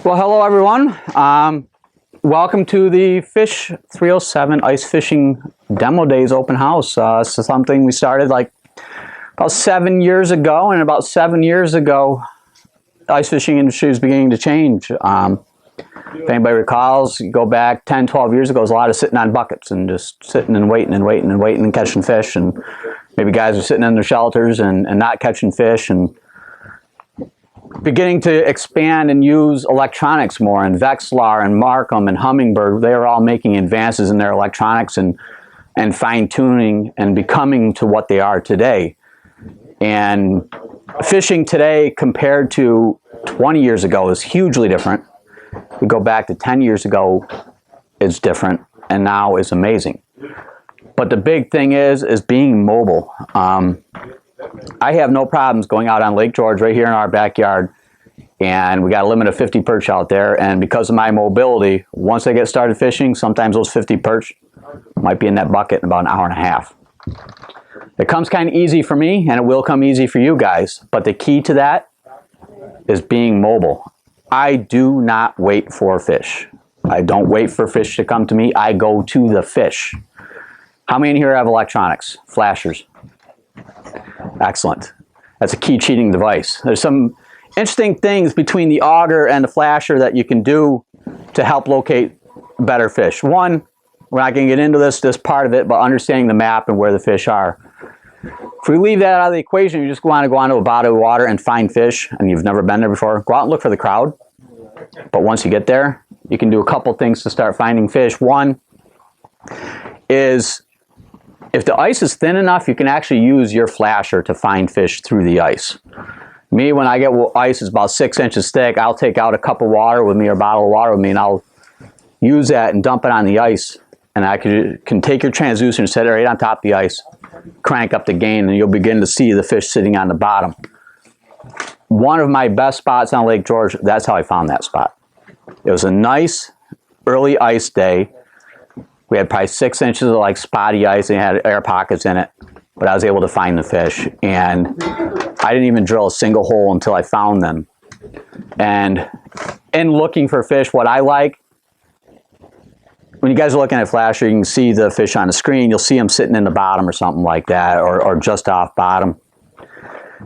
Well, hello everyone. Welcome to the Fish 307 Ice Fishing Demo Days Open House. This is something we started like about 7 years ago, and about 7 years ago, the ice fishing industry is beginning to change. If anybody recalls, you go back 10, 12 years ago, it was a lot of sitting on buckets and just sitting and waiting and waiting and waiting and catching fish, and maybe guys are sitting in their shelters and not catching fish, and beginning to expand and use electronics more, and Vexilar and Markham and Humminbird, they are all making advances in their electronics and fine-tuning and becoming to what they are today. And fishing today compared to 20 years ago is hugely different. We go back to 10 years ago, it's different, and now it's amazing. But the big thing is being mobile. I have no problems going out on Lake George right here in our backyard, and we got a limit of 50 perch out there, and because of my mobility, once I get started fishing, sometimes those 50 perch might be in that bucket in about an hour and a half. It comes kind of easy for me, and it will come easy for you guys, but the key to that is being mobile. I do not wait for fish. I don't wait for fish to come to me. I go to the fish. How many in here have electronics? Flashers? Excellent. That's a key cheating device. There's some interesting things between the auger and the flasher that you can do to help locate better fish. One, we're not going to get into this part of it, but understanding the map and where the fish are. If we leave that out of the equation, you just want to go onto a body of water and find fish, and you've never been there before, go out and look for the crowd. But once you get there, you can do a couple things to start finding fish. One is, if the ice is thin enough, you can actually use your flasher to find fish through the ice. Me, when I get ice is about 6 inches thick, I'll take out a cup of water with me or a bottle of water with me, and I'll use that and dump it on the ice. And I can take your transducer and set it right on top of the ice, crank up the gain, and you'll begin to see the fish sitting on the bottom. One of my best spots on Lake George, that's how I found that spot. It was a nice early ice day. We had probably 6 inches of like spotty ice, and it had air pockets in it, but I was able to find the fish, and I didn't even drill a single hole until I found them. And in looking for fish, what I like, when you guys are looking at flasher, you can see the fish on the screen. You'll see them sitting in the bottom or something like that, or just off bottom.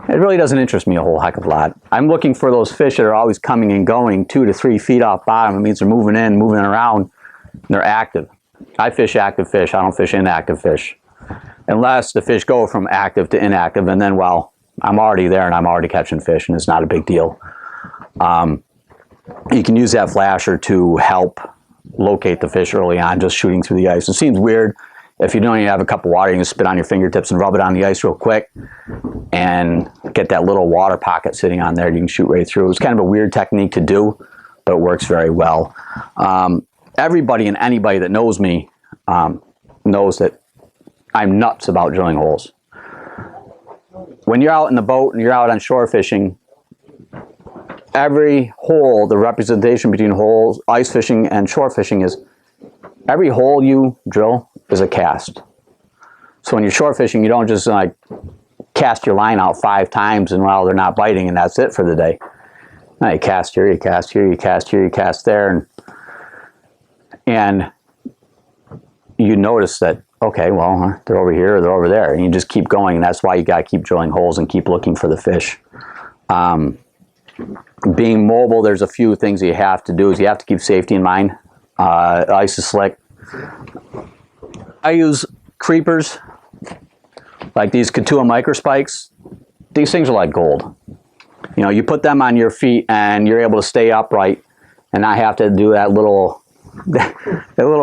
It really doesn't interest me a whole heck of a lot. I'm looking for those fish that are always coming and going 2 to 3 feet off bottom. It means they're moving in, moving around, and they're active. I fish active fish. I don't fish inactive fish. Unless the fish go from active to inactive, and then, well, I'm already there and I'm already catching fish, and it's not a big deal. You can use that flasher to help locate the fish early on, just shooting through the ice. It seems weird. If you don't even have a cup of water, you can spit on your fingertips and rub it on the ice real quick and get that little water pocket sitting on there. You can shoot right through. It's kind of a weird technique to do, but it works very well. Everybody and anybody that knows me knows that I'm nuts about drilling holes. When you're out in the boat and you're out on shore fishing, every hole, the representation between holes, ice fishing and shore fishing is every hole you drill is a cast. So when you're shore fishing, you don't just like cast your line out 5 times and, well, they're not biting and that's it for the day. No, you cast here, you cast here, you cast here, you cast there, and you notice that, okay, well, they're over here or they're over there, and you just keep going, and that's why you got to keep drilling holes and keep looking for the fish. Being mobile, there's a few things you have to do. Is you have to keep safety in mind. Ice is slick. I use creepers, like these Katua microspikes. These things are like gold. You know, you put them on your feet and you're able to stay upright and not have to do that little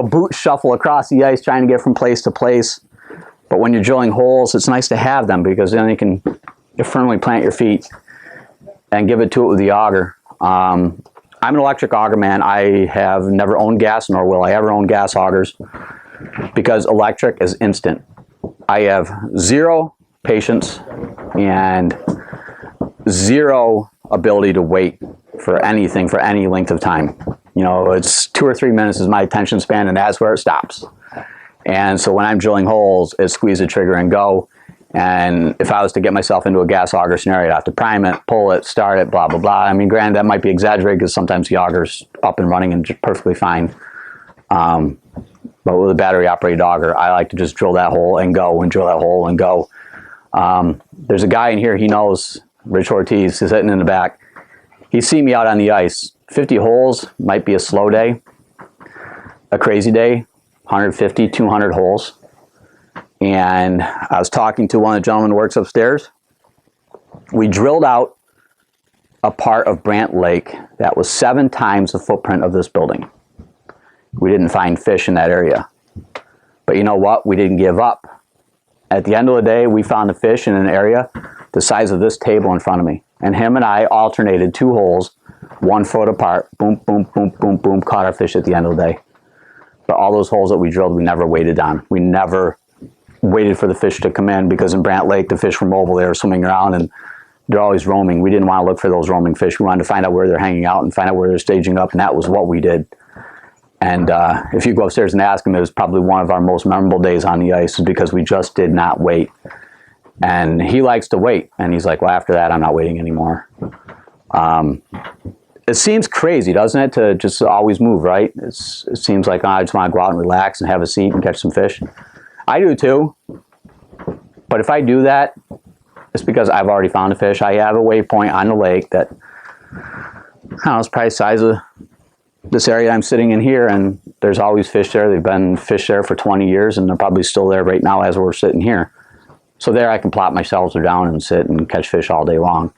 boot shuffle across the ice trying to get from place to place. But when you're drilling holes, it's nice to have them, because then you can firmly plant your feet and give it to it with the auger. I'm an electric auger man. I have never owned gas, nor will I ever own gas augers, because electric is instant. I have zero patience and zero ability to wait for anything for any length of time. You know, it's 2 or 3 minutes is my attention span, and that's where it stops. And so when I'm drilling holes, it's squeeze the trigger and go. And if I was to get myself into a gas auger scenario, I'd have to prime it, pull it, start it, blah, blah, blah. I mean, granted, that might be exaggerated because sometimes the auger's up and running and just perfectly fine. But with a battery-operated auger, I like to just drill that hole and go, and drill that hole and go. There's a guy in here, he knows, Rich Ortiz, is sitting in the back. He's seen me out on the ice. 50 holes might be a slow day, a crazy day, 150, 200 holes. And I was talking to one of the gentlemen who works upstairs. We drilled out a part of Brant Lake that was 7 times the footprint of this building. We didn't find fish in that area. But you know what? We didn't give up. At the end of the day, we found a fish in an area the size of this table in front of me. And him and I alternated 2 holes, 1 foot apart, boom, boom, boom, boom, boom, caught our fish at the end of the day. But all those holes that we drilled, we never waited on. We never waited for the fish to come in, because in Brant Lake, the fish were mobile. They were swimming around and they're always roaming. We didn't want to look for those roaming fish. We wanted to find out where they're hanging out and find out where they're staging up, and that was what we did. And if you go upstairs and ask him, it was probably one of our most memorable days on the ice, because we just did not wait. And he likes to wait, and he's like, well, after that, I'm not waiting anymore. It seems crazy, doesn't it, to just always move, right? It seems like, oh, I just want to go out and relax and have a seat and catch some fish. I do too, but if I do that, it's because I've already found a fish. I have a waypoint on the lake that, I don't know, it's probably the size of this area I'm sitting in here, and there's always fish there. They've been fish there for 20 years, and they're probably still there right now as we're sitting here. So there I can plop my shelter down and sit and catch fish all day long.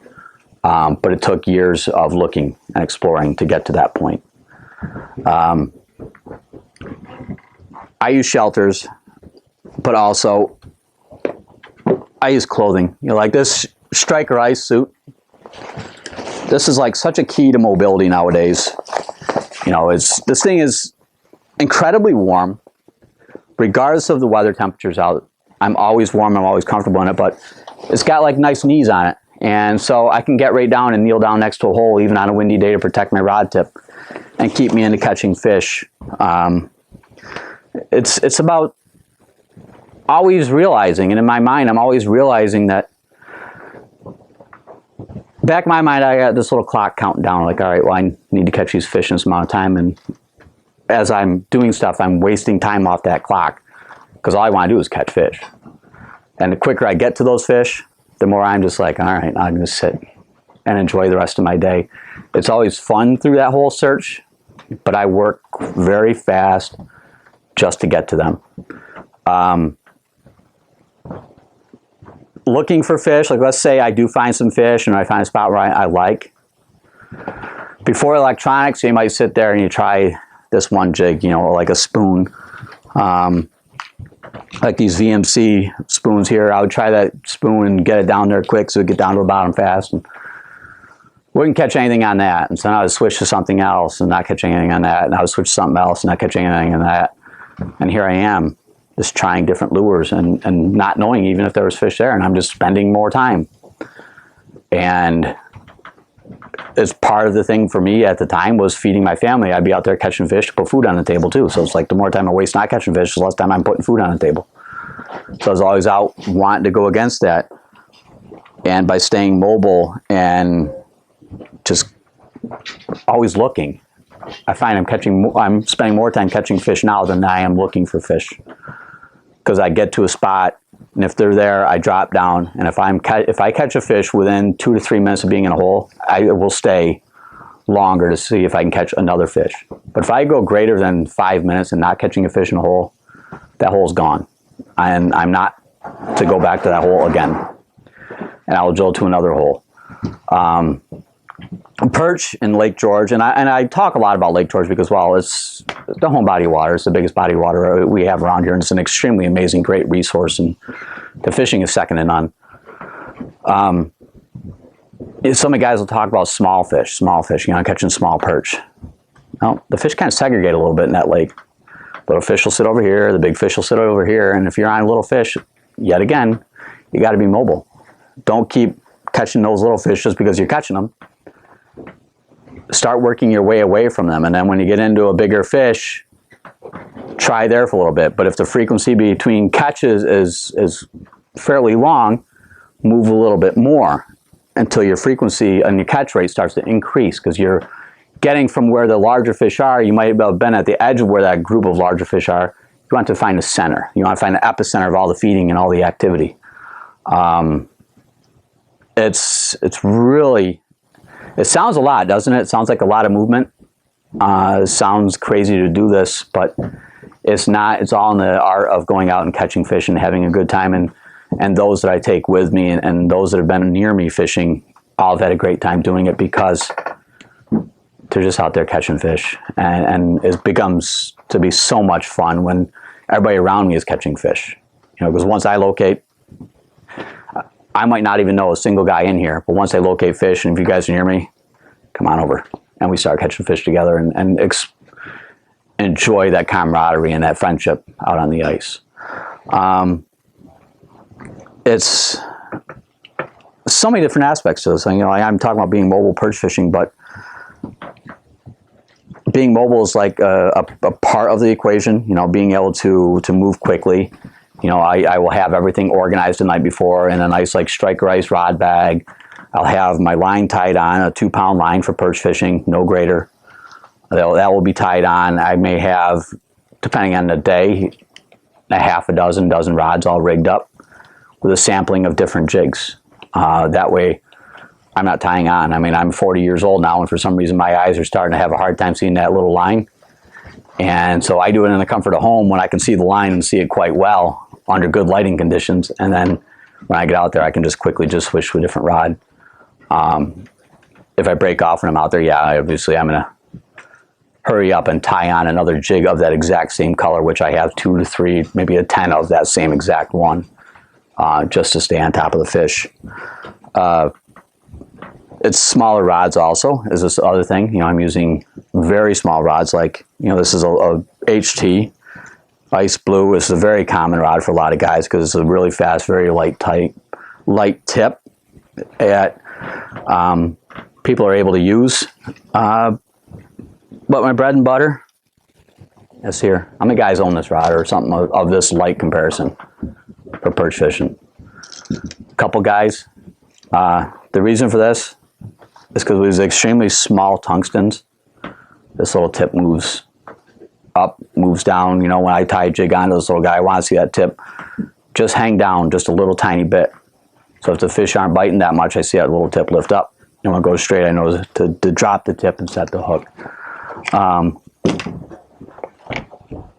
But it took years of looking and exploring to get to that point. I use shelters, but also I use clothing. You know, like this Striker ice suit. This is like such a key to mobility nowadays. You know, this thing is incredibly warm, regardless of the weather temperatures out. I'm always warm, I'm always comfortable in it, but it's got like nice knees on it. And so I can get right down and kneel down next to a hole, even on a windy day, to protect my rod tip and keep me into catching fish. It's about always realizing, and in my mind, I'm always realizing that, back in my mind, I got this little clock counting down, like, all right, well, I need to catch these fish in this amount of time. And as I'm doing stuff, I'm wasting time off that clock, because all I want to do is catch fish. And the quicker I get to those fish, the more I'm just like, all right, I'm going to sit and enjoy the rest of my day. It's always fun through that whole search, but I work very fast just to get to them. Looking for fish, like let's say I do find some fish and I find a spot where I like. Before electronics, you might sit there and you try this one jig, you know, like a spoon. Like these VMC spoons here, I would try that spoon and get it down there quick so it get down to the bottom fast. And wouldn't catch anything on that. And so I would switch to something else and not catch anything on that. And I would switch to something else and not catch anything on that. And here I am, just trying different lures and not knowing even if there was fish there. And I'm just spending more time. And it's part of the thing for me at the time was feeding my family. I'd be out there catching fish to put food on the table too. So it's like the more time I waste not catching fish, the less time I'm putting food on the table. So I was always out wanting to go against that. And by staying mobile and just always looking, I find I'm spending more time catching fish now than I am looking for fish. Because I get to a spot, and if they're there, I drop down. And if I catch a fish within 2 to 3 minutes of being in a hole, I will stay longer to see if I can catch another fish. But if I go greater than 5 minutes and not catching a fish in a hole, that hole's gone. And I'm not to go back to that hole again. And I will drill to another hole. Perch in Lake George, and I talk a lot about Lake George because, well, it's the home body of water. It's the biggest body of water we have around here, and it's an extremely amazing, great resource, and the fishing is second to none. Some of the guys will talk about small fish, you know, catching small perch. Well, the fish kind of segregate a little bit in that lake. Little fish will sit over here, the big fish will sit over here, and if you're on little fish, yet again, you got to be mobile. Don't keep catching those little fish just because you're catching them. Start working your way away from them, and then when you get into a bigger fish, try there for a little bit. But if the frequency between catches is fairly long, move a little bit more until your frequency and your catch rate starts to increase, because you're getting from where the larger fish are. You might have been at the edge of where that group of larger fish are. You want to find the center. You want to find the epicenter of all the feeding and all the activity. It's really, it sounds a lot, doesn't it? It sounds like a lot of movement. It sounds crazy to do this, but it's not. It's all in the art of going out and catching fish and having a good time. And those that I take with me and those that have been near me fishing all have had a great time doing it, because they're just out there catching fish. And it becomes to be so much fun when everybody around me is catching fish. You know, because once I locate, I might not even know a single guy in here, but once I locate fish, and if you guys are near me, come on over. And we start catching fish together and enjoy that camaraderie and that friendship out on the ice. It's so many different aspects to this. You know, I'm talking about being mobile perch fishing, but being mobile is like a part of the equation. You know, being able to move quickly. You know, I will have everything organized the night before in a nice like striker ice rod bag. I'll have my line tied on, a 2-pound line for perch fishing, no greater. That will be tied on. I may have, depending on the day, a half a dozen rods all rigged up with a sampling of different jigs. That way, I'm not tying on. I mean, I'm 40 years old now, and for some reason my eyes are starting to have a hard time seeing that little line. And so I do it in the comfort of home when I can see the line and see it quite well under good lighting conditions. And then when I get out there, I can just quickly just switch to a different rod. If I break off when I'm out there, yeah, obviously I'm going to hurry up and tie on another jig of that exact same color, which I have 2 to 3, maybe a 10 of that same exact one, just to stay on top of the fish. It's smaller rods also is this other thing. You know, I'm using very small rods, like, you know, this is a HT. Ice Blue is a very common rod for a lot of guys because it's a really fast, very light tip that people are able to use. But my bread and butter is here. How many guys own this rod or something of this light comparison for perch fishing? A couple guys. The reason for this is because with extremely small tungstens, this little tip moves up, moves down. You know, when I tie a jig onto this little guy, I want to see that tip just hang down just a little tiny bit. So if the fish aren't biting that much, I see that little tip lift up. And when it goes straight, I know to drop the tip and set the hook.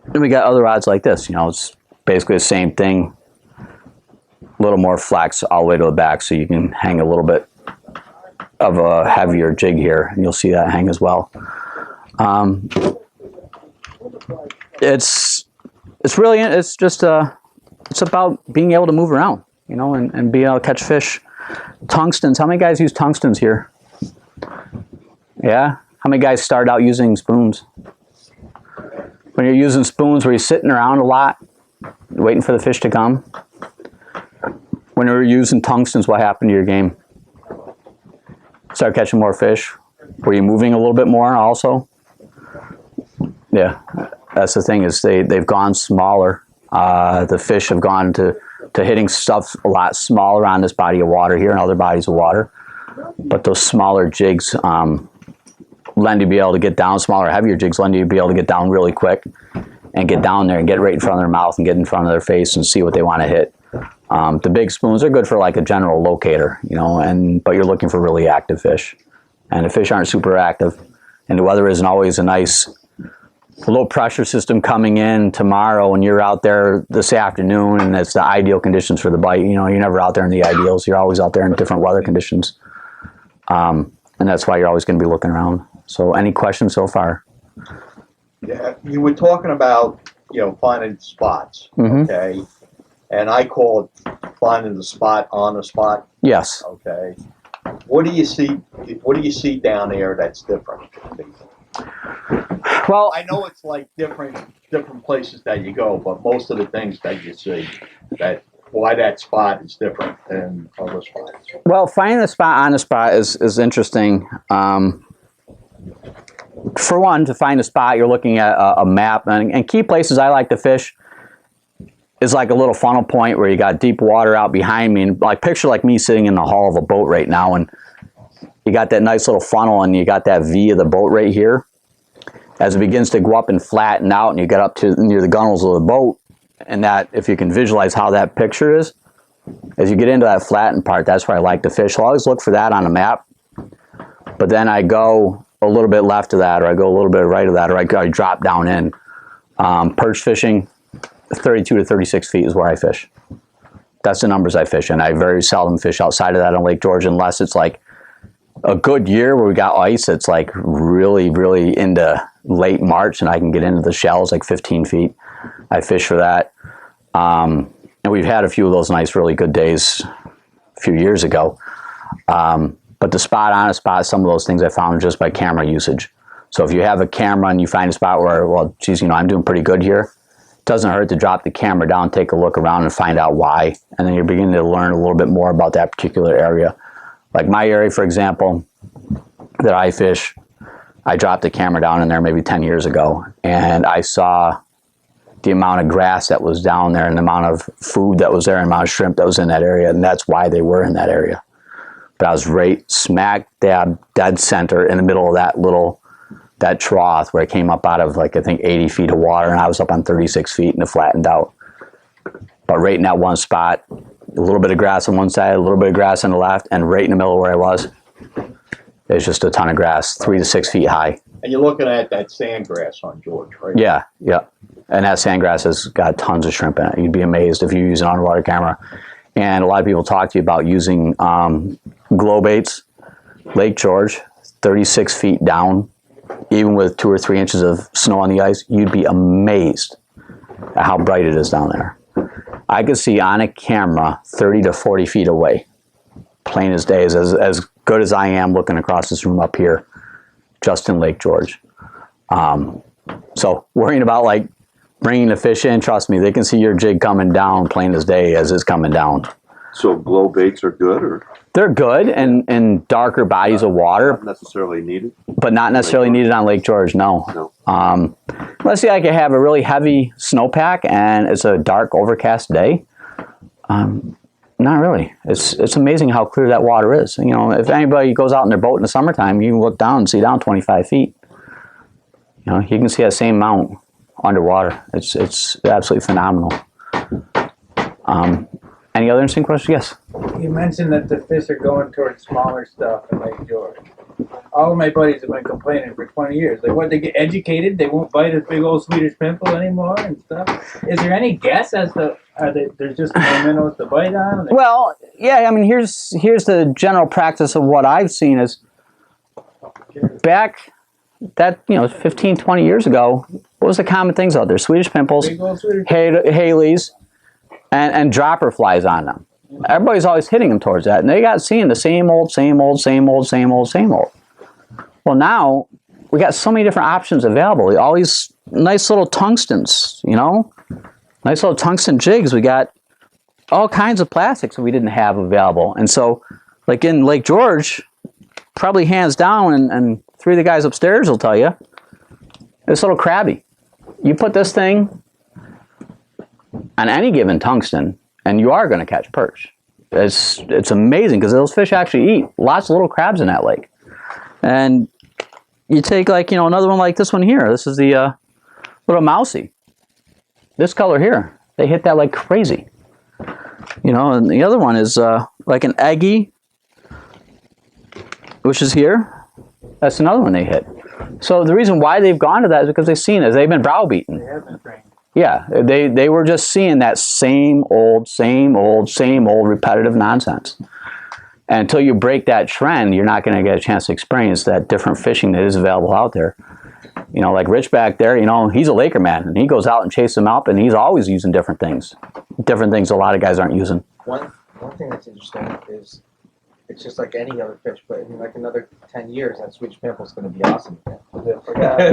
Then we got other rods like this. You know, it's basically the same thing. A little more flex all the way to the back, so you can hang a little bit of a heavier jig here, and you'll see that hang as well. It's really, it's just it's about being able to move around, you know, and being able to catch fish. Tungstens. How many guys use tungstens here? Yeah. How many guys start out using spoons? When you're using spoons, were you sitting around a lot, waiting for the fish to come? When you were using tungstens, what happened to your game? Start catching more fish? Were you moving a little bit more also? Yeah, that's the thing, is they've gone smaller. The fish have gone to hitting stuff a lot smaller on this body of water here and other bodies of water. But those smaller jigs lend you to be able to get down, smaller, heavier jigs lend you to be able to get down really quick and get down there and get right in front of their mouth and get in front of their face and see what they want to hit. The big spoons are good for like a general locator, you know, but you're looking for really active fish. And the fish aren't super active, and the weather isn't always a nice low pressure system coming in tomorrow, and you're out there this afternoon and it's the ideal conditions for the bite. You know, you're never out there in the ideals. You're always out there in different weather conditions. And that's why you're always going to be looking around. So any questions so far? Yeah, you were talking about, you know, finding spots, okay? And I call it finding the spot on the spot. Yes. Okay. What do you see? What do you see down there that's different? Well, I know it's like different places that you go, but most of the things that you see, that why that spot is different than other spots. Well, finding the spot on the spot is interesting. For one, to find a spot, you're looking at a map, and key places I like to fish. is like a little funnel point where you got deep water out behind me, and like picture like me sitting in the hull of a boat right now, and you got that nice little funnel, and you got that V of the boat right here. As it begins to go up and flatten out, and you get up to near the gunnels of the boat, and that, if you can visualize how that picture is, as you get into that flattened part, that's where I like to fish. So I always look for that on a map. But then I go a little bit left of that, or I go a little bit right of that, or I drop down in. Perch fishing, 32 to 36 feet is where I fish. That's the numbers I fish, and I very seldom fish outside of that on Lake George, unless it's like a good year where we got ice. It's like really, really into late March, and I can get into the shallows like 15 feet. I fish for that. And we've had a few of those nice, really good days a few years ago. But the spot on a spot, some of those things I found just by camera usage. So if you have a camera and you find a spot where, well, geez, you know, I'm doing pretty good here, it doesn't hurt to drop the camera down, take a look around and find out why. And then you're beginning to learn a little bit more about that particular area. Like my area, for example, that I fish, I dropped the camera down in there maybe 10 years ago, and I saw the amount of grass that was down there and the amount of food that was there and the amount of shrimp that was in that area, and that's why they were in that area. But I was right smack dab dead center in the middle of that trough where it came up out of like, I think 80 feet of water, and I was up on 36 feet and it flattened out. But right in that one spot, a little bit of grass on one side, a little bit of grass on the left, and right in the middle where I was, there's just a ton of grass, 3 to 6 feet high. And you're looking at that sandgrass on George, right? Yeah, yeah. And that sandgrass has got tons of shrimp in it. You'd be amazed if you use an underwater camera. And a lot of people talk to you about using glow baits. Lake George, 36 feet down, even with 2 or 3 inches of snow on the ice, you'd be amazed at how bright it is down there. I could see on a camera 30 to 40 feet away, plain as day, as good as I am looking across this room up here, just in Lake George. So worrying about like bringing the fish in, trust me, they can see your jig coming down plain as day as it's coming down. So glow baits are good, or they're good in darker bodies of water, not necessarily needed? but not necessarily needed on Lake George. No. Let's say I could have a really heavy snowpack and it's a dark, overcast day. Not really. It's amazing how clear that water is. You know, if anybody goes out in their boat in the summertime, you can look down and see down 25 feet. You know, you can see that same amount underwater. It's absolutely phenomenal. Any other interesting questions? Yes. You mentioned that the fish are going towards smaller stuff in Lake George. All of my buddies have been complaining for 20 years. Like, what, they get educated? They won't bite a big old Swedish pimple anymore and stuff? Is there any guess as to, there's just no minnows to bite on? Well, yeah, I mean, here's the general practice of what I've seen is back that, 15, 20 years ago, what was the common things out there? Swedish pimples, Big old Swedish Haleys, and dropper flies on them. Everybody's always hitting them towards that, and they got seeing the same old. Well, now we got so many different options available. All these nice little tungstens, nice little tungsten jigs. We got all kinds of plastics that we didn't have available, and so, like in Lake George, probably hands down, and 3 of the guys upstairs will tell you, this little crabby. You put this thing on any given tungsten, and you are going to catch perch. It's amazing because those fish actually eat lots of little crabs in that lake. And you take another one like this one here. This is the little mousy. This color here, they hit that like crazy. And the other one is like an eggy, which is here. That's another one they hit. So the reason why they've gone to that is because they've seen it. They've been browbeaten. They have been trained. Yeah, they were just seeing that same old repetitive nonsense. And until you break that trend, you're not going to get a chance to experience that different fishing that is available out there. Like Rich back there, he's a Laker man, and he goes out and chases them up, and he's always using different things a lot of guys aren't using. One thing that's interesting is it's just like any other fish, but in like another 10 years, that Swedish pimple is going to be awesome again.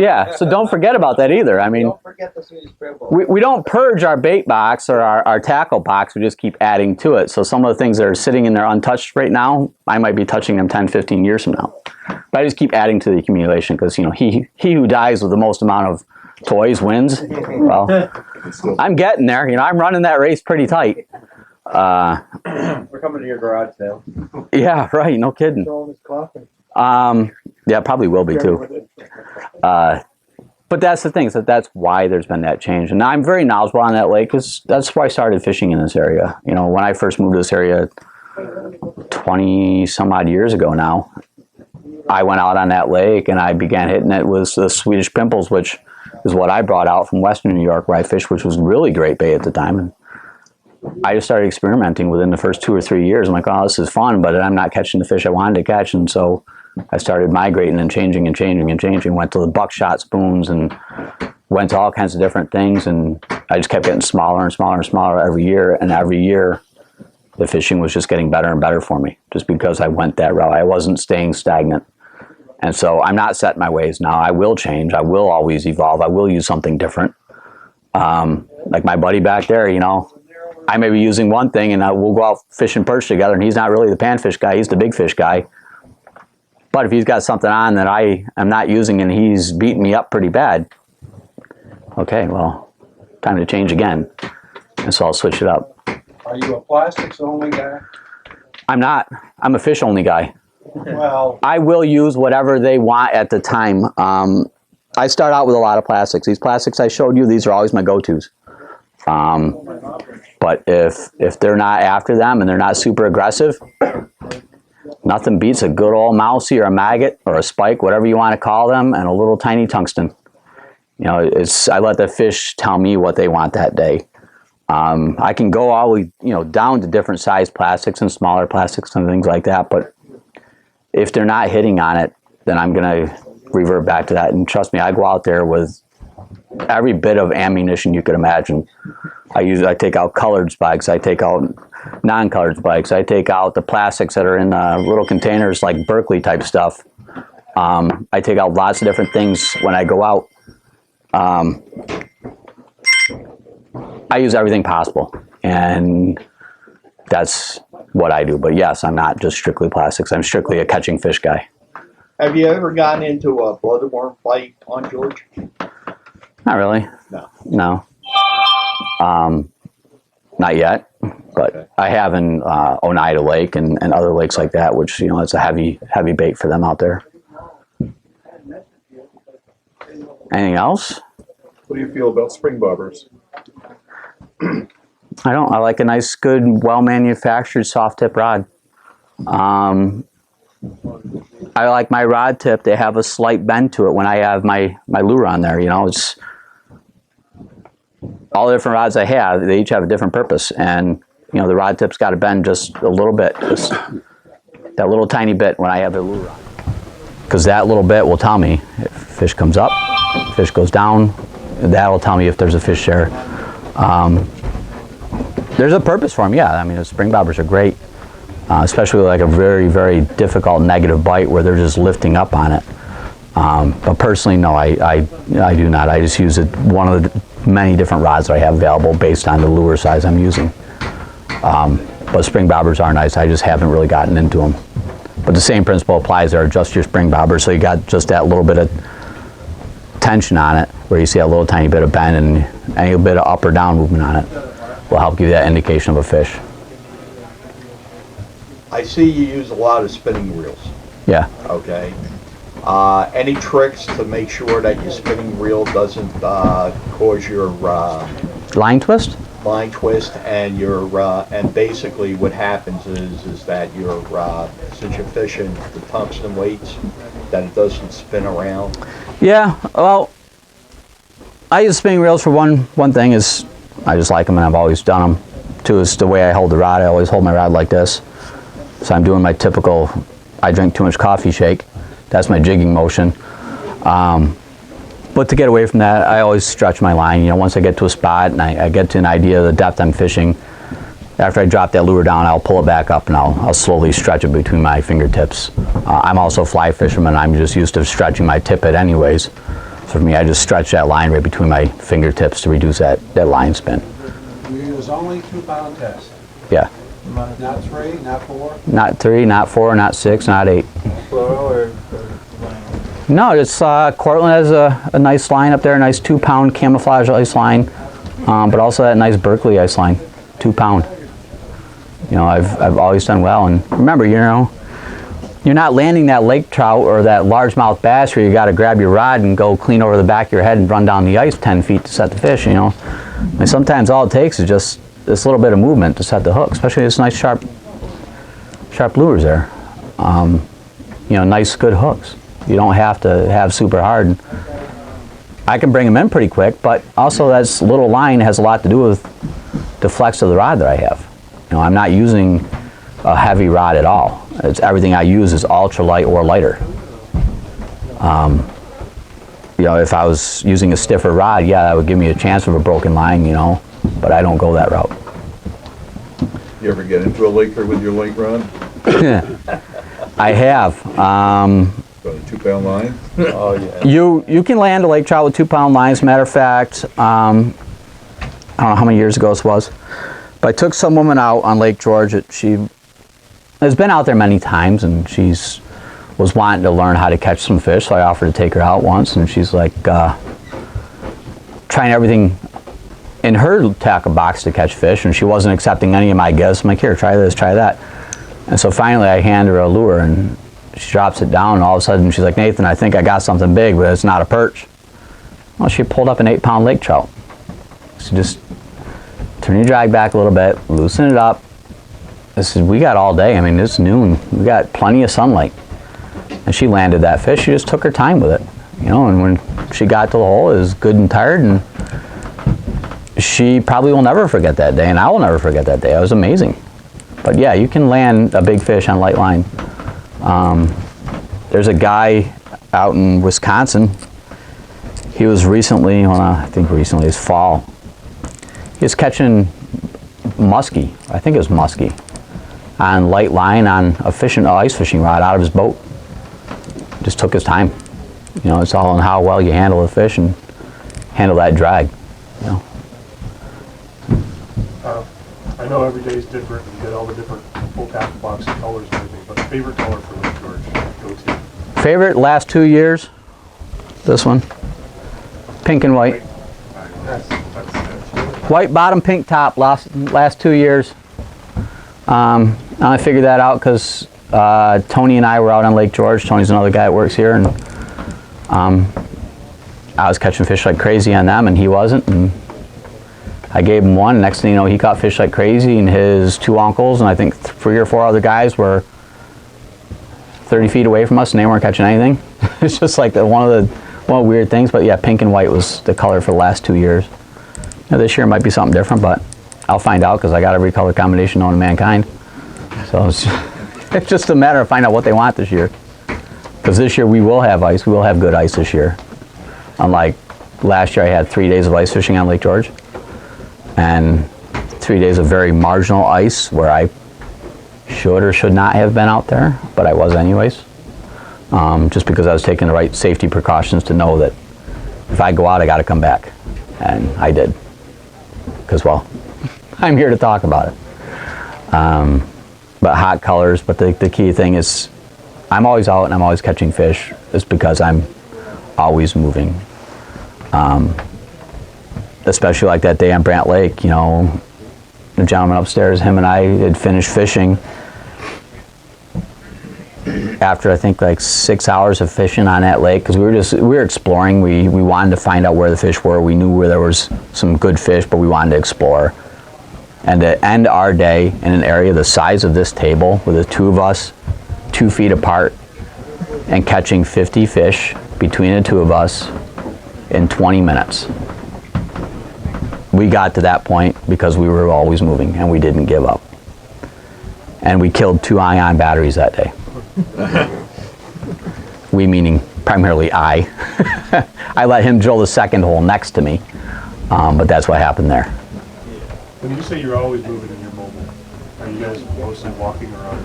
Yeah, so don't forget about that either. I mean, Don't forget the Swedish pimple. we don't purge our bait box or our tackle box. We just keep adding to it. So some of the things that are sitting in there untouched right now, I might be touching them 10, 15 years from now. But I just keep adding to the accumulation because, he who dies with the most amount of toys wins. Well, It's still, I'm getting there. You know, I'm running that race pretty tight. We're coming to your garage sale. Yeah, right. No kidding. Showing his coffee. Yeah, probably will be too. But that's the thing. So that's why there's been that change. And I'm very knowledgeable on that lake because that's why I started fishing in this area. You know, when I first moved to this area 20 some odd years ago now, I went out on that lake and I began hitting it with the Swedish pimples, which is what I brought out from Western New York where I fished, which was really great bait at the time. And I just started experimenting within the first 2 or 3 years. I'm like, oh, this is fun, but I'm not catching the fish I wanted to catch. And so I started migrating and changing. Went to the buckshot spoons and went to all kinds of different things. And I just kept getting smaller and smaller and smaller every year. And every year, the fishing was just getting better and better for me just because I went that route. I wasn't staying stagnant. And so I'm not set in my ways now. I will change. I will always evolve. I will use something different. Like my buddy back there, you know, I may be using one thing and we'll go out fishing perch together and he's not really the panfish guy. He's the big fish guy. But if he's got something on that I am not using and he's beating me up pretty bad, okay, well, time to change again. And so I'll switch it up. are you a plastics only guy? I'm not. I'm a fish only guy. Well, I will use whatever they want at the time. I start out with a lot of plastics. These plastics I showed you, these are always my go-tos. But if they're not after them and they're not super aggressive, nothing beats a good old mousey or a maggot or a spike, whatever you want to call them, and a little tiny tungsten. You know, I let the fish tell me what they want that day. I can go all the way, you know, down to different size plastics and smaller plastics and things like that, but if they're not hitting on it, then I'm going to revert back to that. And trust me, I go out there with every bit of ammunition you could imagine. I take out colored spikes. I take out non-colored spikes. I take out the plastics that are in little containers like Berkeley type stuff. I take out lots of different things when I go out. I use everything possible. And that's what I do. But yes, I'm not just strictly plastics. I'm strictly a catching fish guy. Have you ever gotten into a bloodworm fight on George? Not really. No. No. Not yet. But Okay. I have in Oneida Lake and other lakes like that, which, you know, it's a heavy bait for them out there. Anything else? what do you feel about spring bobbers? I don't. I like a nice, good, well-manufactured soft tip rod. I like my rod tip. They have a slight bend to it when I have my lure on there. You know, it's all the different rods I have. They each have a different purpose, and you know, the rod tip's got to bend just a little bit, just that little tiny bit when I have a lure on, because that little bit will tell me if fish comes up, fish goes down. That'll tell me if there's a fish there. There's a purpose for them, yeah. I mean, the spring bobbers are great, especially like a very, very difficult negative bite where they're just lifting up on it. But personally, no, I do not. I just use one of the many different rods that I have available based on the lure size I'm using. But spring bobbers are nice. I just haven't really gotten into them. But the same principle applies there. Adjust your spring bobber so you got just that little bit of tension on it, where you see a little tiny bit of bend, and any bit of up or down movement on it will help give you that indication of a fish. I see you use a lot of spinning reels. Yeah. Okay. Any tricks to make sure that your spinning reel doesn't cause your Line twist? line twist, and and basically what happens is that since you're fishing the tungsten weights, that it doesn't spin around. Yeah, well, I use spinning reels for one thing is I just like them and I've always done them. Two is the way I hold the rod. I always hold my rod like this. So I'm doing my typical, I drink too much coffee shake. That's my jigging motion. But to get away from that, I always stretch my line. You know, once I get to a spot and I get to an idea of the depth I'm fishing, after I drop that lure down, I'll pull it back up and I'll slowly stretch it between my fingertips. I'm also a fly fisherman. I'm just used to stretching my tippet anyways. So for me, I just stretch that line right between my fingertips to reduce that line spin. You use only 2-pound test. Yeah. Not 3, not 4. Not 3, not 4, not 6, not 8. Plural or No, it's Cortland has a nice line up there, a nice 2-pound camouflage ice line. but also that nice Berkeley ice line, 2 pound. You know, I've always done well. And remember, you know, you're not landing that lake trout or that largemouth bass where you got to grab your rod and go clean over the back of your head and run down the ice 10 feet to set the fish, you know. And sometimes all it takes is just this little bit of movement to set the hook, especially this nice sharp lures there. You know, nice good hooks. You don't have to have super hard. I can bring them in pretty quick, but also that little line has a lot to do with the flex of the rod that I have. You know, I'm not using a heavy rod at all. It's everything I use is ultralight or lighter. You know, if I was using a stiffer rod, yeah, that would give me a chance of a broken line, you know, but I don't go that route. You ever get into a laker with your lake rod? I have. Got a 2 pound line? Oh, yeah. You can land a lake trout with 2 pound lines. As a matter of fact, I don't know how many years ago this was, but I took some woman out on Lake George. She has been out there many times, and was wanting to learn how to catch some fish, so I offered to take her out once, and she's like trying everything in her tackle box to catch fish, and she wasn't accepting any of my gifts. I'm like, here, try this, try that. And so finally I hand her a lure, and she drops it down, and all of a sudden she's like, Nathan, I think I got something big, but it's not a perch. Well, she pulled up an 8 pound lake trout. So just turn your drag back a little bit, loosen it up. This is, we got all day. I mean, it's noon. We got plenty of sunlight. And she landed that fish. She just took her time with it, you know, and when she got to the hole, it was good and tired, and she probably will never forget that day, and I will never forget that day. It was amazing. But yeah, you can land a big fish on light line. There's a guy out in Wisconsin. He was recently, well, I think recently, it's fall. He was catching muskie, I think it was muskie, on light line on a ice fishing rod out of his boat. Just took his time. You know, it's all in how well you handle the fish and handle that drag. You know. I know every day is different, and you get all the different full tackle box and colors and everything, but favorite color for Lake George, go to? Favorite last 2 years? This one. Pink and white. White bottom, pink top, last 2 years. I figured that out because Tony and I were out on Lake George. Tony's another guy that works here, and I was catching fish like crazy on them, and he wasn't. And I gave him one. Next thing you know, he caught fish like crazy, and his 2 uncles, and I think 3 or 4 other guys were 30 feet away from us, and they weren't catching anything. It's just like one of the weird things. But yeah, pink and white was the color for the last 2 years. Now, this year might be something different, but I'll find out because I got every color combination known to mankind. So it's just a matter of finding out what they want this year. Because this year we will have ice. We will have good ice this year. Unlike last year, I had 3 days of ice fishing on Lake George. And 3 days of very marginal ice where I should or should not have been out there, but I was anyways. Just because I was taking the right safety precautions to know that if I go out, I got to come back. And I did. Because, well, I'm here to talk about it. But hot colors, but the key thing is I'm always out and I'm always catching fish. It's because I'm always moving. Especially like that day on Brant Lake, you know, the gentleman upstairs, him and I had finished fishing after I think like 6 hours of fishing on that lake, because we were exploring. We wanted to find out where the fish were. We knew where there was some good fish, but we wanted to explore. And to end our day in an area the size of this table with the 2 of us 2 feet apart and catching 50 fish between the 2 of us in 20 minutes. We got to that point because we were always moving and we didn't give up. And we killed 2 ion batteries that day. We meaning primarily I. I let him drill the second hole next to me, but that's what happened there. When you say you're always moving and you're mobile, are you guys mostly walking around?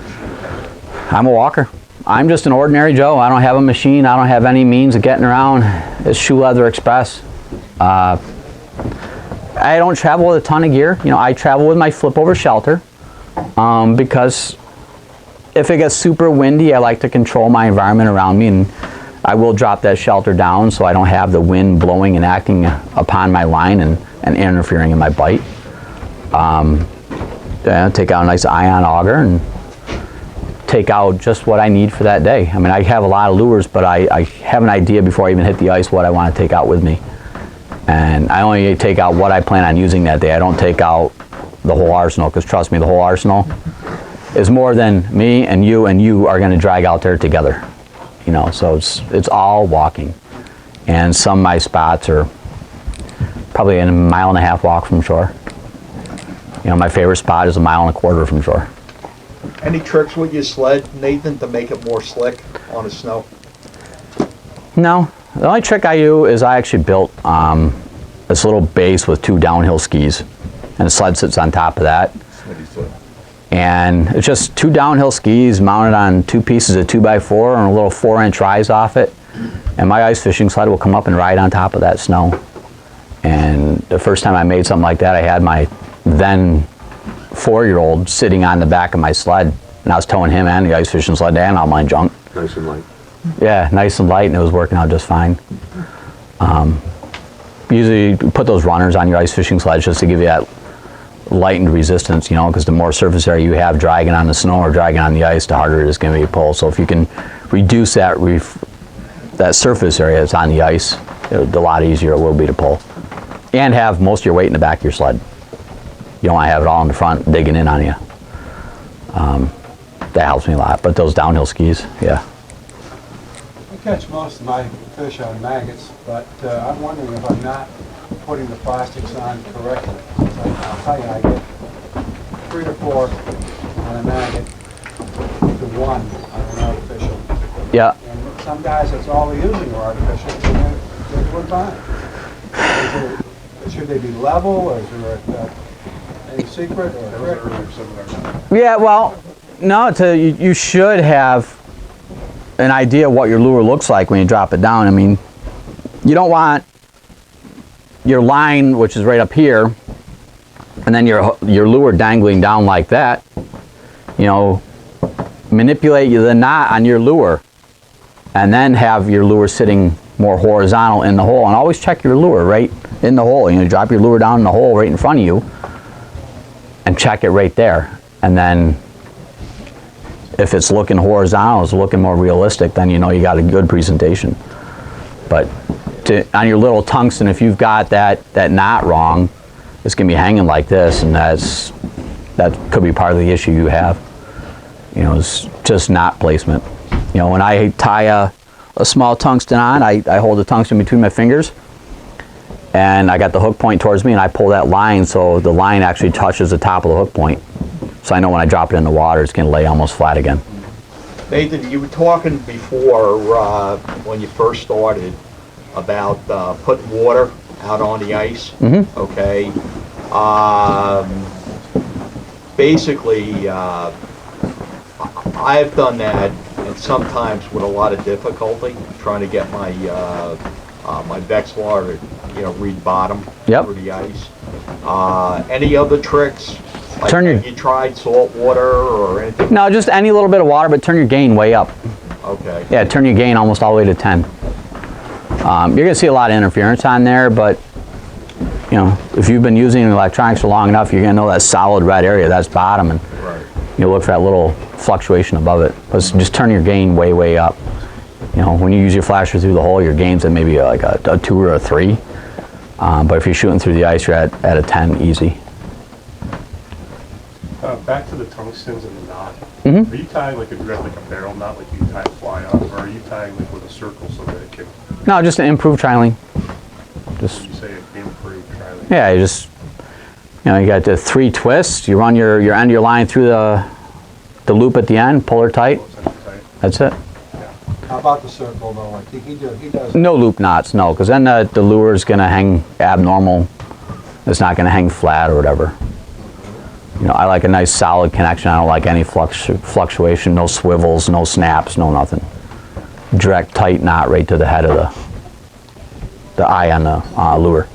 I'm a walker. I'm just an ordinary Joe. I don't have a machine. I don't have any means of getting around. It's Shoe Leather Express. I don't travel with a ton of gear. You know, I travel with my flip over shelter because if it gets super windy, I like to control my environment around me, and I will drop that shelter down so I don't have the wind blowing and acting upon my line and and interfering in my bite. Yeah, take out a nice ion auger and take out just what I need for that day. I mean, I have a lot of lures, but I have an idea before I even hit the ice what I want to take out with me. And I only take out what I plan on using that day. I don't take out the whole arsenal, because trust me, the whole arsenal is more than me and you are going to drag out there together. You know, so it's all walking. And some of my spots are probably a 1.5 mile walk from shore. You know, my favorite spot is 1.25 miles from shore. Any tricks with your sled, Nathan, to make it more slick on the snow? No, the only trick I do is I actually built this little base with 2 downhill skis, and the sled sits on top of that. And it's just 2 downhill skis mounted on 2 pieces of 2x4 and a little 4-inch rise off it. And my ice fishing sled will come up and ride on top of that snow. And the first time I made something like that, I had my then 4-year-old sitting on the back of my sled, and I was towing him and the ice fishing sled and all my junk. Nice and light. Yeah, nice and light, and it was working out just fine. Usually you put those runners on your ice fishing sleds just to give you that lightened resistance, you know, because the more surface area you have dragging on the snow or dragging on the ice, the harder it is going to be to pull. So if you can reduce that that surface area that's on the ice, the lot easier it will be to pull. And have most of your weight in the back of your sled. You don't want to have it all in the front digging in on you. That helps me a lot. But those downhill skis, yeah. I catch most of my fish on maggots, but I'm wondering if I'm not putting the plastics on correctly. I'll tell you, I get 3 or 4 on a maggot to 1 on an artificial. Yeah. And some guys, that's all they're using are artificial, and they're doing fine. Should they be level, or is there any secret or trick? Yeah, well, no, you should have an idea what your lure looks like when you drop it down. I mean, you don't want your line, which is right up here, and then your lure dangling down like that. You know, manipulate the knot on your lure, and then have your lure sitting more horizontal in the hole. And always check your lure right in the hole. You know, drop your lure down in the hole right in front of you, and check it right there. And then if it's looking horizontal, it's looking more realistic, then you know you got a good presentation. But on your little tungsten, if you've got that knot wrong, it's going to be hanging like this, and that could be part of the issue you have. You know, it's just knot placement. You know, when I tie a small tungsten on, I hold the tungsten between my fingers, and I got the hook point towards me, and I pull that line so the line actually touches the top of the hook point. So I know when I drop it in the water, it's going to lay almost flat again. Nathan, you were talking before when you first started about putting water out on the ice. Mm-hmm. Okay. Basically, I've done that, and sometimes with a lot of difficulty, trying to get my my Vexilar to, you know, read bottom through the ice. Any other tricks? Like, have you tried salt water or anything? No, just any little bit of water, but turn your gain way up. Okay. Yeah, turn your gain almost all the way to 10. You're going to see a lot of interference on there, but you know, if you've been using electronics for long enough, you're going to know that solid red area, that's bottom, and you look for that little fluctuation above it. But just turn your gain way, way up. You know, when you use your flasher through the hole, your gain's at maybe like a 2 or a 3. But if you're shooting through the ice, you're at a 10 easy. Back to the tungstens and the knot. Mm-hmm. Are you tying like if you have like a barrel knot, like you tie a fly on, or are you tying like with a circle so that it can? No, just to improve trialing. Just. You say improve trialing. Yeah, you just, you know, you got the 3 twists. You run your end of your line through the loop at the end, pull her tight. That's it. How about the circle though? Like he does. No loop knots, no, because then the lure is going to hang abnormal. It's not going to hang flat or whatever. You know, I like a nice solid connection. I don't like any fluctuation, no swivels, no snaps, no nothing. Direct tight knot right to the head of the eye on the lure.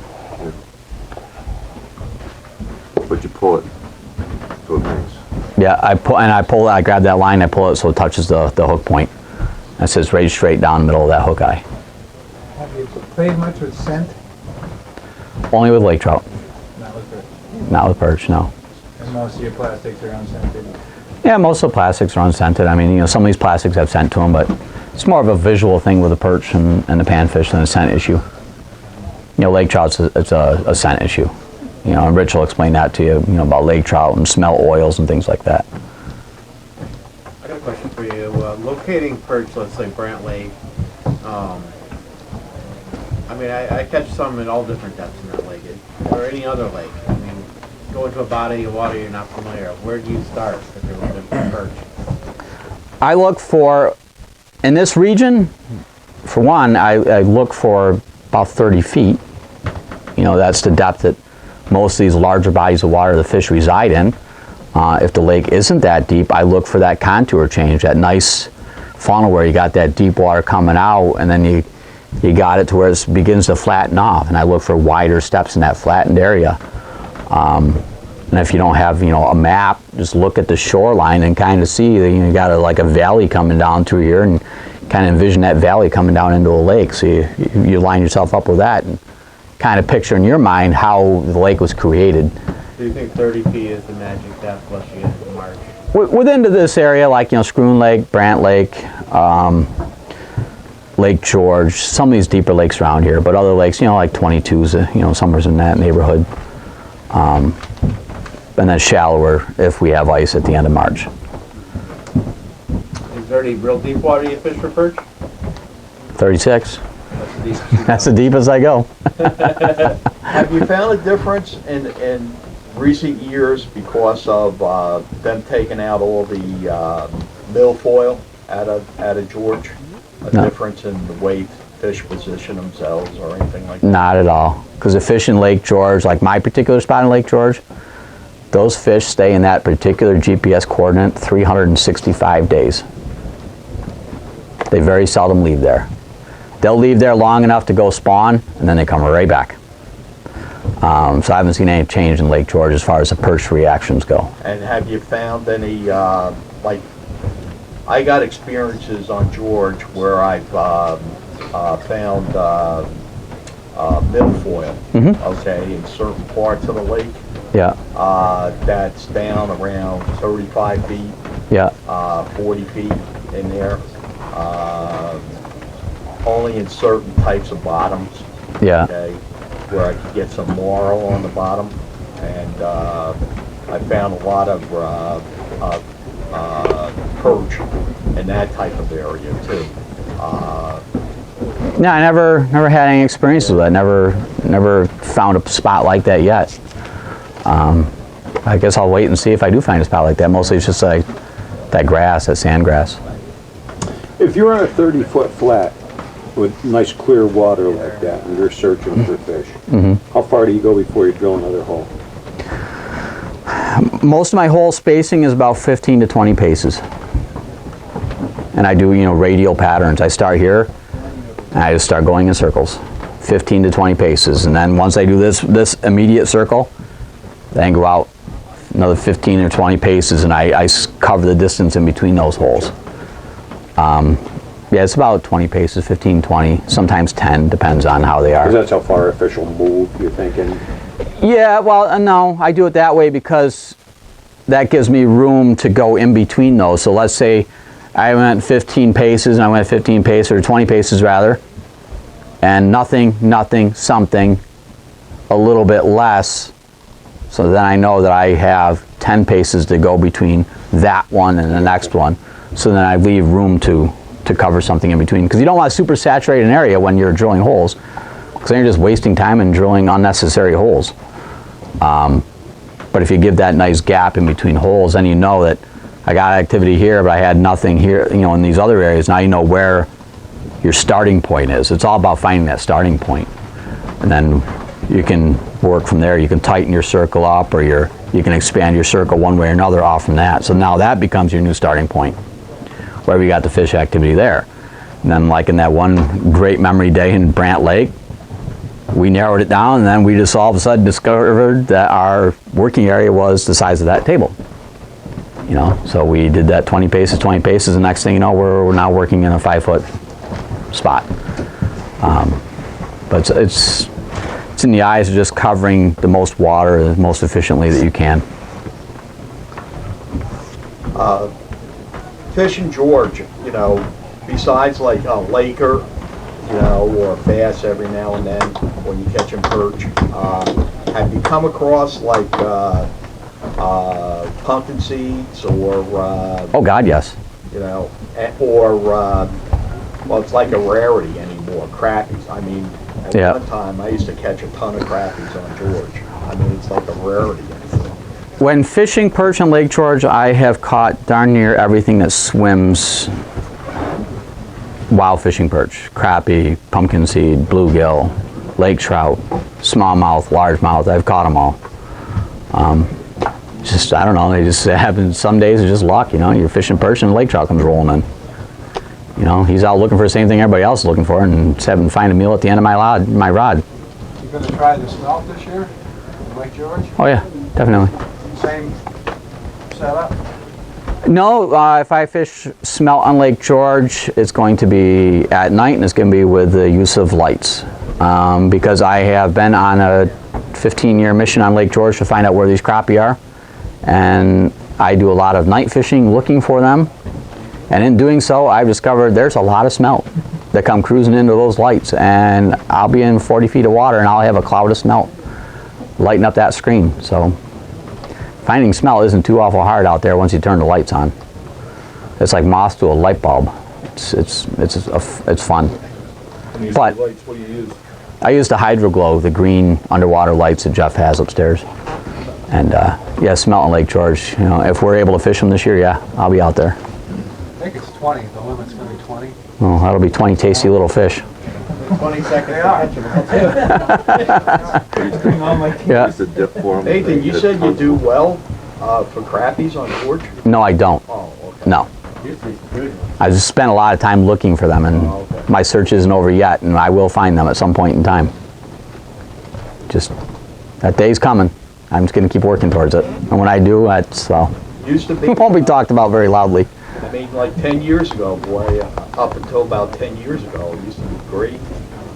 But you pull it so it makes. Yeah, I grab that line, I pull it so it touches the hook point. That sits right straight down the middle of that hook eye. Have you played much with scent? Only with lake trout. Not with perch, no. And most of your plastics are unscented. Yeah, most of the plastics are unscented. I mean, some of these plastics have scent to them, but it's more of a visual thing with the perch and the panfish than a scent issue. Lake trout, it's a scent issue. And Rich will explain that to you, about lake trout and smell oils and things like that. I got a question for you. Locating perch, let's say Brant Lake, I mean, I catch some in all different depths in that lake, or any other lake. I mean, go into a body of water you're not familiar with. Where do you start if you're looking for perch? I look for, in this region, for one, I look for about 30 feet. That's the depth that most of these larger bodies of water the fish reside in. If the lake isn't that deep, I look for that contour change, that nice funnel where you got that deep water coming out, and then you got it to where it begins to flatten off, and I look for wider steps in that flattened area. And if you don't have, a map, just look at the shoreline and kind of see that you got like a valley coming down through here, and kind of envision that valley coming down into a lake. So you line yourself up with that and kind of picture in your mind how the lake was created. Do you think 30 feet is the magic depth once you get into March? Within this area, like Schroon Lake, Brant Lake, Lake George, some of these deeper lakes around here, but other lakes, like 22s, somewhere's in that neighborhood. And then shallower if we have ice at the end of March. Is there any real deep water you fish for perch? 36. That's the deepest. That's the deepest I go. Have you found a difference in recent years because of them taking out all the milfoil out of George? A No. difference in the way fish position themselves or anything like that? Not at all. Because the fish in Lake George, like my particular spot in Lake George, those fish stay in that particular GPS coordinate 365 days. They very seldom leave there. They'll leave there long enough to go spawn, and then they come right back. So I haven't seen any change in Lake George as far as the perch reactions go. And have you found any, like, I got experiences on George where I've found milfoil, okay, in certain parts of the lake. Yeah, That's down around 35 feet, yeah, 40 feet in there. Only in certain types of bottoms, yeah. okay, where I could get some marl on the bottom. And I found a lot of perch in that type of area too. No, I never had any experiences with that. Never found a spot like that yet. I guess I'll wait and see if I do find a spot like that. Mostly it's just like that grass, that sand grass. If you're on a 30-foot flat with nice clear water like that and you're searching for fish, how far do you go before you drill another hole? Most of my hole spacing is about 15 to 20 paces. And I do, radial patterns. I start here and I just start going in circles, 15 to 20 paces. And then once I do this immediate circle, then go out another 15 or 20 paces, and I cover the distance in between those holes. Yeah, it's about 20 paces, 15, 20, sometimes 10, depends on how they are. Because that's how far a fish will move, you're thinking? Yeah, well, no, I do it that way because that gives me room to go in between those. So let's say I went 15 paces, and I went 15 paces, or 20 paces rather, and nothing, something, a little bit less. So then I know that I have 10 paces to go between that one and the next one. So then I leave room to cover something in between. Because you don't want to super saturate an area when you're drilling holes, because then you're just wasting time and drilling unnecessary holes. But if you give that nice gap in between holes, then you know that I got activity here, but I had nothing here, in these other areas. Now you know where your starting point is. It's all about finding that starting point. And then you can work from there. You can tighten your circle up, or you can expand your circle one way or another off from that. So now that becomes your new starting point, where we got the fish activity there. And then, like in that one great memory day in Brant Lake, we narrowed it down, and then we just all of a sudden discovered that our working area was the size of that table. So we did that 20 paces, the next thing you know, we're now working in a 5-foot spot. But it's It's in the eyes of just covering the most water the most efficiently that you can. Fishing George, you know, besides like a laker, you know, or bass every now and then when you catch 'em perch, have you come across like pumpkin seeds or Oh God, yes. you know, or well, it's like a rarity anymore. Crappies. I mean, at Yeah. one time I used to catch a ton of crappies on George. I mean, it's like a rarity anymore. When fishing perch on Lake George, I have caught darn near everything that swims while fishing perch. Crappie, pumpkin seed, bluegill, lake trout, smallmouth, largemouth. I've caught them all. Just, I don't know, they just happen. Some days it's just luck, you know. You're fishing perch and a lake trout comes rolling in. You know, he's out looking for the same thing everybody else is looking for, and just having to find a meal at the end of my rod. You gonna try the smelt this year, in Lake George? Oh yeah, definitely. Same setup? No, if I fish smelt on Lake George, it's going to be at night, and it's going to be with the use of lights. Because I have been on a 15-year mission on Lake George to find out where these crappie are. And I do a lot of night fishing looking for them. And in doing so, I've discovered there's a lot of smelt that come cruising into those lights. And I'll be in 40 feet of water, and I'll have a cloud of smelt lighting up that screen. So finding smelt isn't too awful hard out there once you turn the lights on. It's like moth to a light bulb. It's fun. When you But- use lights, what do you use? I use the Hydroglow, the green underwater lights that Jeff has upstairs. And yeah, smelt on Lake George. You know, if we're able to fish them this year, yeah, I'll be out there. I think it's 20, the limit's gonna be 20. Oh, that'll be 20 tasty little fish. 20 seconds to catch 'em. Yeah. Use the dip for 'em. Nathan, you said you do well for crappies on George? No, I don't. Oh, okay. No. Usually good. I just spent a lot of time looking for them, and Oh, okay. my search isn't over yet, and I will find them at some point in time. Just, that day's coming. I'm just going to keep working towards it. And when I do, that's, well, Used to be. it won't be talked about very loudly. I mean, like 10 years ago, boy, up until about 10 years ago, it used to be great.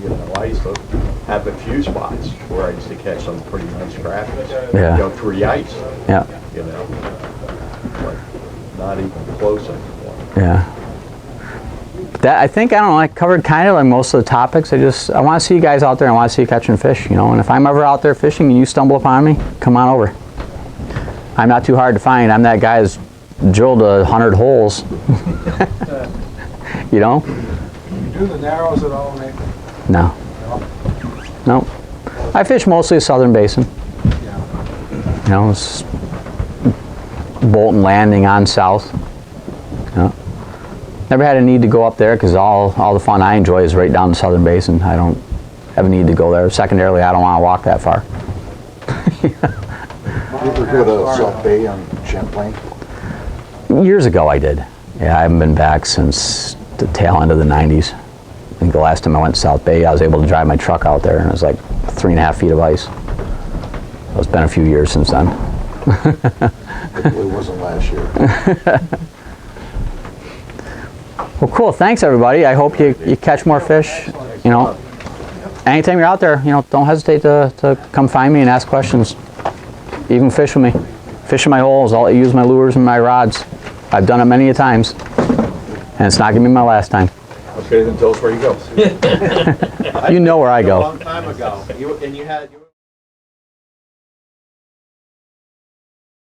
You know, I used to have a few spots where I used to catch some pretty nice crappies. Yeah. You know, through ice, Yeah, you know. But not even close anymore. yeah. That, I think, I don't know, I covered kind of like most of the topics. I want to see you guys out there. I want to see you catching fish, you know. And if I'm ever out there fishing and you stumble upon me, come on over. I'm not too hard to find. I'm that guy who's drilled 100 holes. You know? You do the narrows at all, Nathan? No. No. I fish mostly Southern Basin. Yeah. You know, it's Bolton Landing on south. You know. Never had a need to go up there because all the fun I enjoy is right down the Southern Basin. I don't have a need to go there. Secondarily, I don't want to walk that far. You ever Go to South Bay on Champlain? Years ago I did. Yeah, I haven't been back since the tail end of the 90s. I think the last time I went to South Bay, I was able to drive my truck out there, and it was like 3.5 feet of ice. So it's been a few years since then. It wasn't last year. Well, cool. Thanks, everybody. I hope you catch more fish. You know, anytime you're out there, you know, don't hesitate to come find me and ask questions. Even fish with me. Fish in my holes. I'll use my lures and my rods. I've done it many a times, and it's not gonna be my last time. Okay, then tell us where you go. You know where I A go. long time ago. You had.